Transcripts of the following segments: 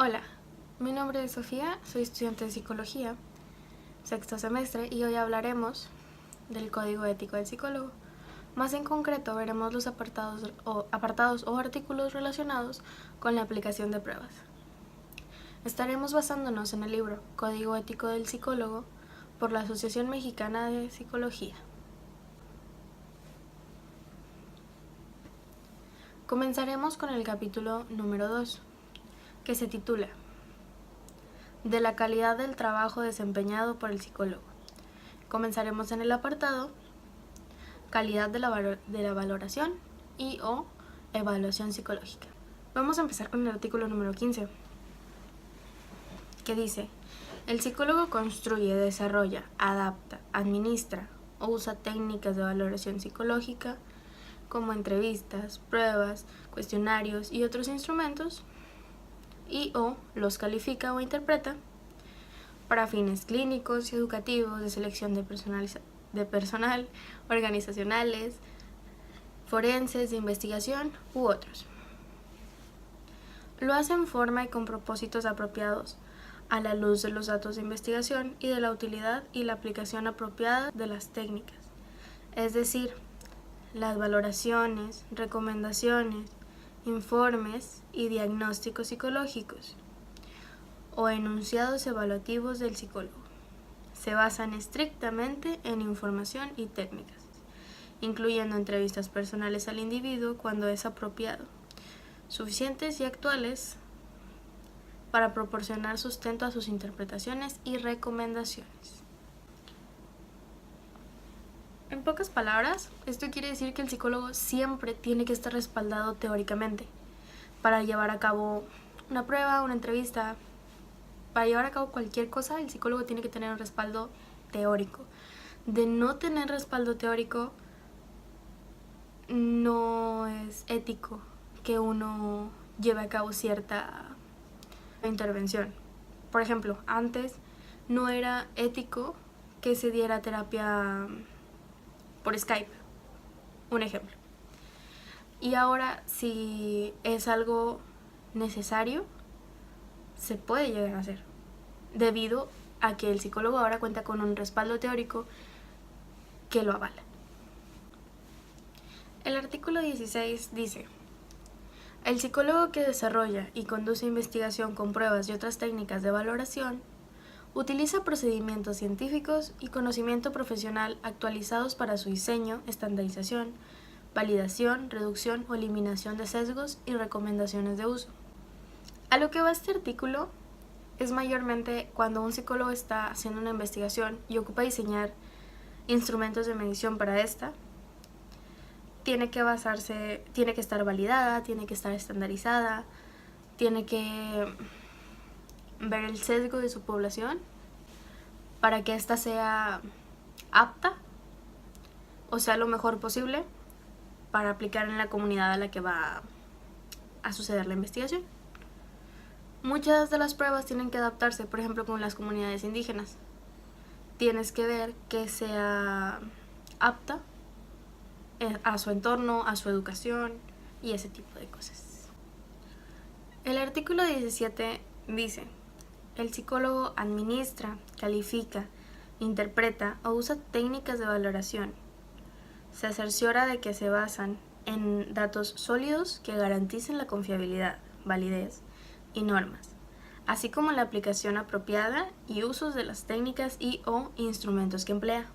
Hola, mi nombre es Sofía, soy estudiante de Psicología, sexto semestre, y hoy hablaremos del Código Ético del Psicólogo. Más en concreto veremos los apartados o artículos relacionados con la aplicación de pruebas. Estaremos basándonos en el libro Código Ético del Psicólogo por la Asociación Mexicana de Psicología. Comenzaremos con el capítulo número 2, que se titula de la calidad del trabajo desempeñado por el psicólogo. Comenzaremos en el apartado calidad de la valoración y o evaluación psicológica. Vamos a empezar con el artículo número 15, que dice: el psicólogo construye, desarrolla, adapta, administra o usa técnicas de valoración psicológica como entrevistas, pruebas, cuestionarios y otros instrumentos, y o los califica o interpreta para fines clínicos y educativos, de selección de personal, organizacionales, forenses, de investigación u otros. Lo hace en forma y con propósitos apropiados a la luz de los datos de investigación y de la utilidad y la aplicación apropiada de las técnicas, es decir, las valoraciones, recomendaciones, informes y diagnósticos psicológicos o enunciados evaluativos del psicólogo se basan estrictamente en información y técnicas, incluyendo entrevistas personales al individuo cuando es apropiado, suficientes y actuales para proporcionar sustento a sus interpretaciones y recomendaciones. En pocas palabras, esto quiere decir que el psicólogo siempre tiene que estar respaldado teóricamente para llevar a cabo una prueba, una entrevista. Para llevar a cabo cualquier cosa, el psicólogo tiene que tener un respaldo teórico. De no tener respaldo teórico, no es ético que uno lleve a cabo cierta intervención. Por ejemplo, antes no era ético que se diera terapia por Skype, un ejemplo. Y ahora, si es algo necesario, se puede llegar a hacer, debido a que el psicólogo ahora cuenta con un respaldo teórico que lo avala. El artículo 16 dice: el psicólogo que desarrolla y conduce investigación con pruebas y otras técnicas de valoración utiliza procedimientos científicos y conocimiento profesional actualizados para su diseño, estandarización, validación, reducción o eliminación de sesgos y recomendaciones de uso. A lo que va este artículo es mayormente cuando un psicólogo está haciendo una investigación y ocupa diseñar instrumentos de medición para esta, tiene que estar validada, tiene que estar estandarizada, tiene que ver el sesgo de su población para que ésta sea apta o sea lo mejor posible para aplicar en la comunidad a la que va a suceder la investigación. Muchas de las pruebas tienen que adaptarse, por ejemplo, con las comunidades indígenas. Tienes que ver que sea apta a su entorno, a su educación y ese tipo de cosas. El artículo 17 dice: el psicólogo administra, califica, interpreta o usa técnicas de valoración. Se cerciora de que se basan en datos sólidos que garanticen la confiabilidad, validez y normas, así como la aplicación apropiada y usos de las técnicas y o instrumentos que emplea.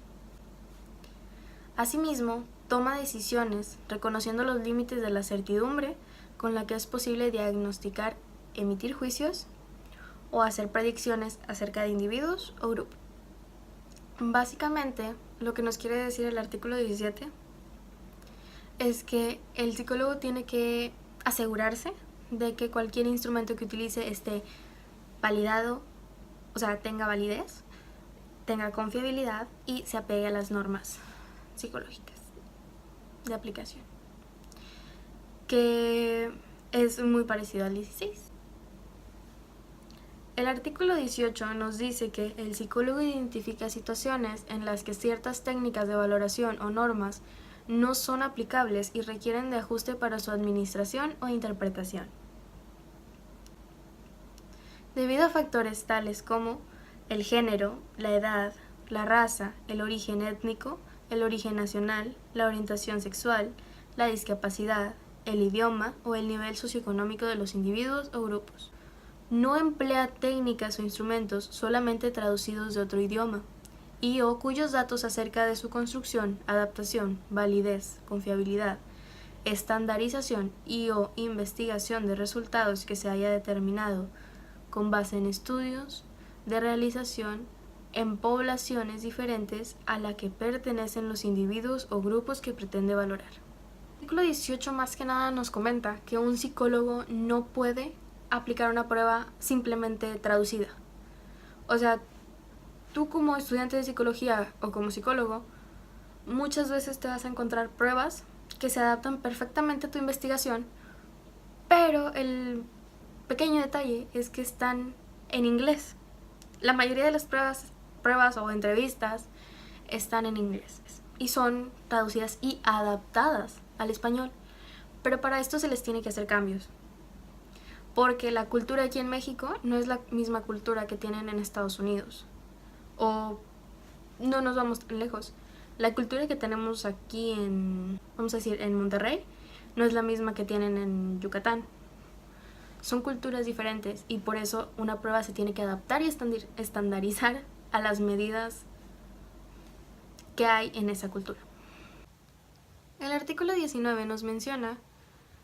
Asimismo, toma decisiones reconociendo los límites de la certidumbre con la que es posible diagnosticar, emitir juicios o hacer predicciones acerca de individuos o grupos. Básicamente, lo que nos quiere decir el artículo 17 es que el psicólogo tiene que asegurarse de que cualquier instrumento que utilice esté validado, o sea, tenga validez, tenga confiabilidad y se apegue a las normas psicológicas de aplicación, que es muy parecido al 16. El artículo 18 nos dice que el psicólogo identifica situaciones en las que ciertas técnicas de valoración o normas no son aplicables y requieren de ajuste para su administración o interpretación. debido a factores tales como el género, la edad, la raza, el origen étnico, el origen nacional, la orientación sexual, la discapacidad, el idioma o el nivel socioeconómico de los individuos o grupos. No emplea técnicas o instrumentos solamente traducidos de otro idioma y o cuyos datos acerca de su construcción, adaptación, validez, confiabilidad, estandarización y o investigación de resultados que se haya determinado con base en estudios de realización en poblaciones diferentes a la que pertenecen los individuos o grupos que pretende valorar. El artículo 18 más que nada nos comenta que un psicólogo no puede aplicar una prueba simplemente traducida. O sea, tú como estudiante de psicología o como psicólogo, muchas veces te vas a encontrar pruebas que se adaptan perfectamente a tu investigación, pero el pequeño detalle es que están en inglés. La mayoría de las pruebas o entrevistas están en inglés y son traducidas y adaptadas al español, pero para esto se les tiene que hacer cambios, porque la cultura aquí en México no es la misma cultura que tienen en Estados Unidos, o no nos vamos tan lejos. La cultura que tenemos aquí vamos a decir, en Monterrey, no es la misma que tienen en Yucatán. Son culturas diferentes y por eso una prueba se tiene que adaptar y estandarizar a las medidas que hay en esa cultura. El artículo 19 nos menciona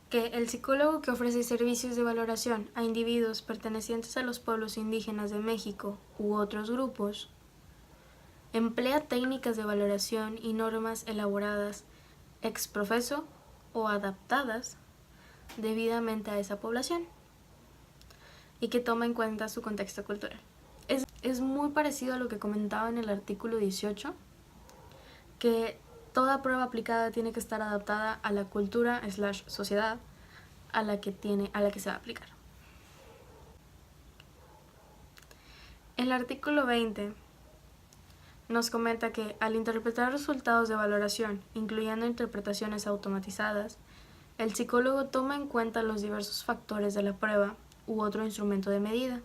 que el psicólogo que ofrece servicios de valoración a individuos pertenecientes a los pueblos indígenas de México u otros grupos emplea técnicas de valoración y normas elaboradas ex professo o adaptadas debidamente a esa población y que toma en cuenta su contexto cultural. Es muy parecido a lo que comentaba en el artículo 18, que toda prueba aplicada tiene que estar adaptada a la cultura / sociedad a la que se va a aplicar. El artículo 20 nos comenta que al interpretar resultados de valoración, incluyendo interpretaciones automatizadas, el psicólogo toma en cuenta los diversos factores de la prueba u otro instrumento de medida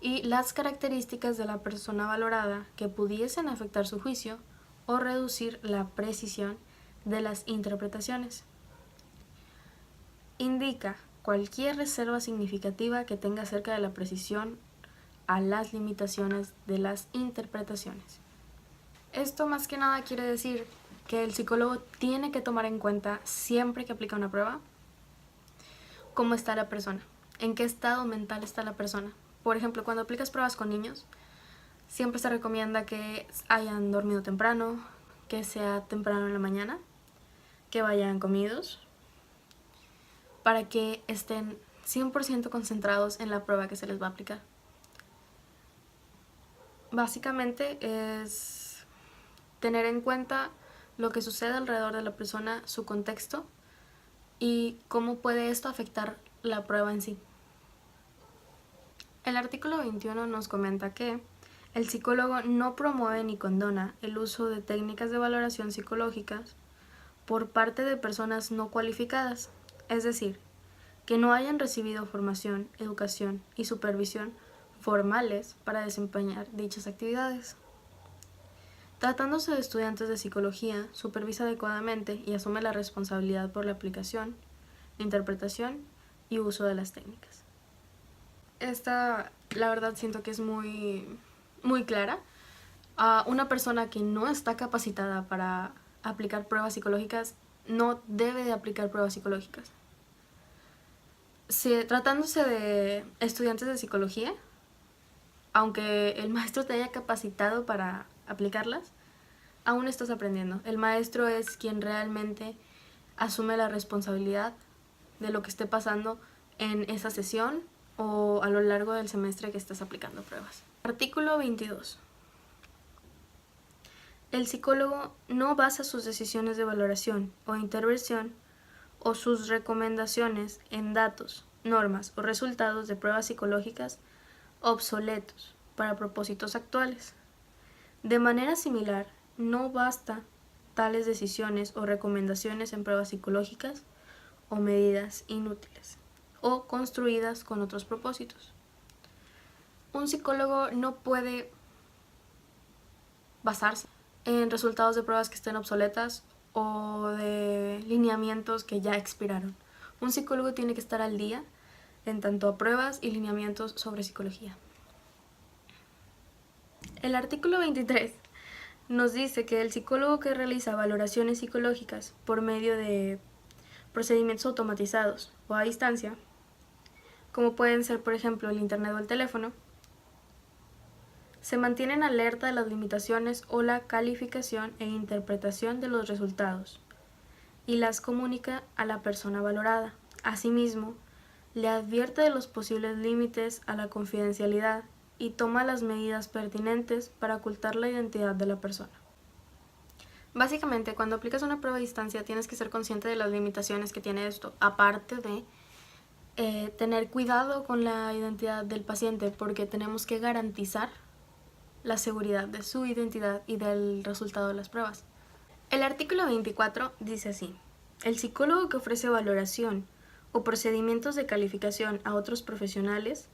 y las características de la persona valorada que pudiesen afectar su juicio o reducir la precisión de las interpretaciones. Indica cualquier reserva significativa que tenga acerca de la precisión a las limitaciones de las interpretaciones. Esto más que nada quiere decir que el psicólogo tiene que tomar en cuenta siempre que aplica una prueba cómo está la persona, en qué estado mental está la persona. Por ejemplo, cuando aplicas pruebas con niños, siempre se recomienda que hayan dormido temprano, que sea temprano en la mañana, que vayan comidos, para que estén 100% concentrados en la prueba que se les va a aplicar. Básicamente es tener en cuenta lo que sucede alrededor de la persona, su contexto y cómo puede esto afectar la prueba en sí. El artículo 21 nos comenta que el psicólogo no promueve ni condona el uso de técnicas de valoración psicológicas por parte de personas no cualificadas, es decir, que no hayan recibido formación, educación y supervisión formales para desempeñar dichas actividades. Tratándose de estudiantes de psicología, supervisa adecuadamente y asume la responsabilidad por la aplicación, interpretación y uso de las técnicas. Esta, la verdad, siento que es muy clara. Una persona que no está capacitada para aplicar pruebas psicológicas no debe de aplicar pruebas psicológicas. Tratándose de estudiantes de psicología, aunque el maestro te haya capacitado para aplicarlas, aún estás aprendiendo. El maestro es quien realmente asume la responsabilidad de lo que esté pasando en esa sesión o a lo largo del semestre que estás aplicando pruebas. Artículo 22. El psicólogo no basa sus decisiones de valoración o intervención o sus recomendaciones en datos, normas o resultados de pruebas psicológicas obsoletos para propósitos actuales. De manera similar, no basta tales decisiones o recomendaciones en pruebas psicológicas o medidas inútiles o construidas con otros propósitos. Un psicólogo no puede basarse en resultados de pruebas que estén obsoletas o de lineamientos que ya expiraron. Un psicólogo tiene que estar al día en tanto a pruebas y lineamientos sobre psicología. El artículo 23 nos dice que el psicólogo que realiza valoraciones psicológicas por medio de procedimientos automatizados o a distancia, como pueden ser por ejemplo el internet o el teléfono, se mantiene en alerta de las limitaciones o la calificación e interpretación de los resultados y las comunica a la persona valorada. Asimismo, le advierte de los posibles límites a la confidencialidad y toma las medidas pertinentes para ocultar la identidad de la persona. Básicamente, cuando aplicas una prueba a distancia tienes que ser consciente de las limitaciones que tiene esto, aparte de tener cuidado con la identidad del paciente, porque tenemos que garantizar la seguridad de su identidad y del resultado de las pruebas. El artículo 24 dice así: el psicólogo que ofrece valoración o procedimientos de calificación a otros profesionales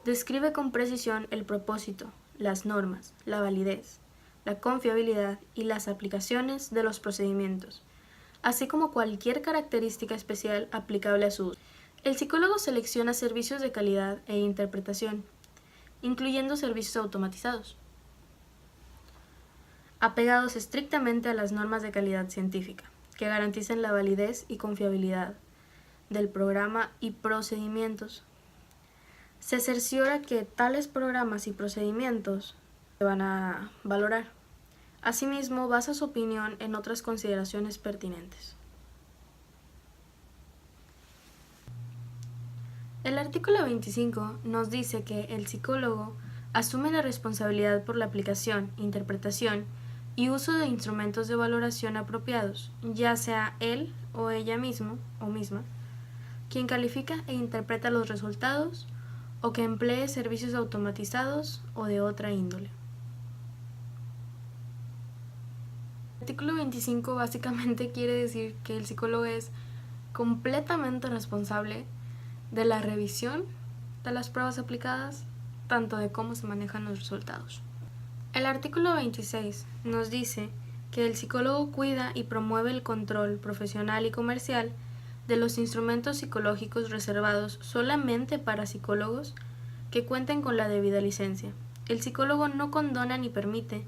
describe con precisión el propósito, las normas, la validez, la confiabilidad y las aplicaciones de los procedimientos, así como cualquier característica especial aplicable a su uso. El psicólogo selecciona servicios de calidad e interpretación, incluyendo servicios automatizados, apegados estrictamente a las normas de calidad científica, que garanticen la validez y confiabilidad del programa y procedimientos. Se cerciora que tales programas y procedimientos se van a valorar. Asimismo, basa su opinión en otras consideraciones pertinentes. El artículo 25 nos dice que el psicólogo asume la responsabilidad por la aplicación, interpretación y uso de instrumentos de valoración apropiados, ya sea él o ella mismo o misma quien califica e interpreta los resultados o que emplee servicios automatizados o de otra índole. El artículo 25 básicamente quiere decir que el psicólogo es completamente responsable de la revisión de las pruebas aplicadas, tanto de cómo se manejan los resultados. El artículo 26 nos dice que el psicólogo cuida y promueve el control profesional y comercial de los instrumentos psicológicos reservados solamente para psicólogos que cuenten con la debida licencia. El psicólogo no condona ni permite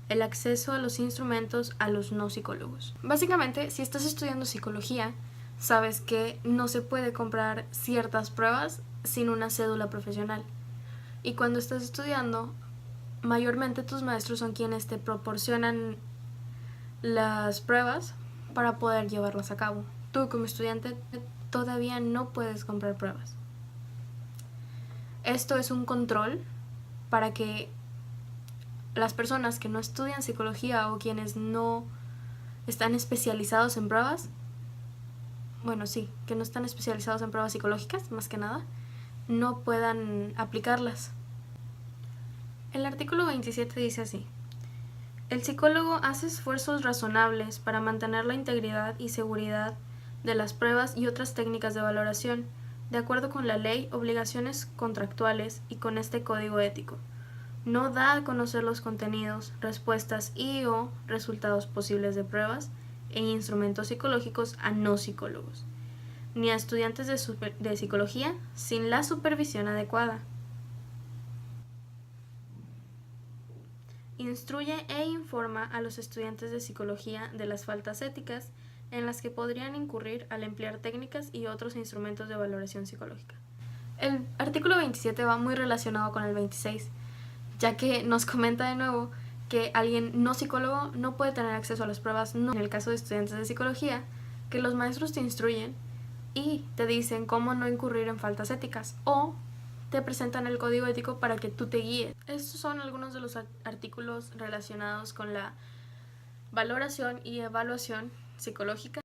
el acceso a los instrumentos a los no psicólogos. Básicamente, si estás estudiando psicología, sabes que no se puede comprar ciertas pruebas sin una cédula profesional. Y cuando estás estudiando, mayormente tus maestros son quienes te proporcionan las pruebas para poder llevarlas a cabo. Tú como estudiante todavía no puedes comprar pruebas. Esto es un control para que las personas que no estudian psicología o quienes no están especializados en pruebas, que no están especializados en pruebas psicológicas, más que nada, no puedan aplicarlas. El artículo 27 dice así: el psicólogo hace esfuerzos razonables para mantener la integridad y seguridad de las pruebas y otras técnicas de valoración, de acuerdo con la ley, obligaciones contractuales y con este código ético. No da a conocer los contenidos, respuestas y o resultados posibles de pruebas e instrumentos psicológicos a no psicólogos, ni a estudiantes de psicología sin la supervisión adecuada. Instruye e informa a los estudiantes de psicología de las faltas éticas en las que podrían incurrir al emplear técnicas y otros instrumentos de valoración psicológica. El artículo 27 va muy relacionado con el 26, ya que nos comenta de nuevo que alguien no psicólogo no puede tener acceso a las pruebas, no. En el caso de estudiantes de psicología, que los maestros te instruyen y te dicen cómo no incurrir en faltas éticas o te presentan el código ético para que tú te guíes. Estos son algunos de los artículos relacionados con la valoración y evaluación psicológica.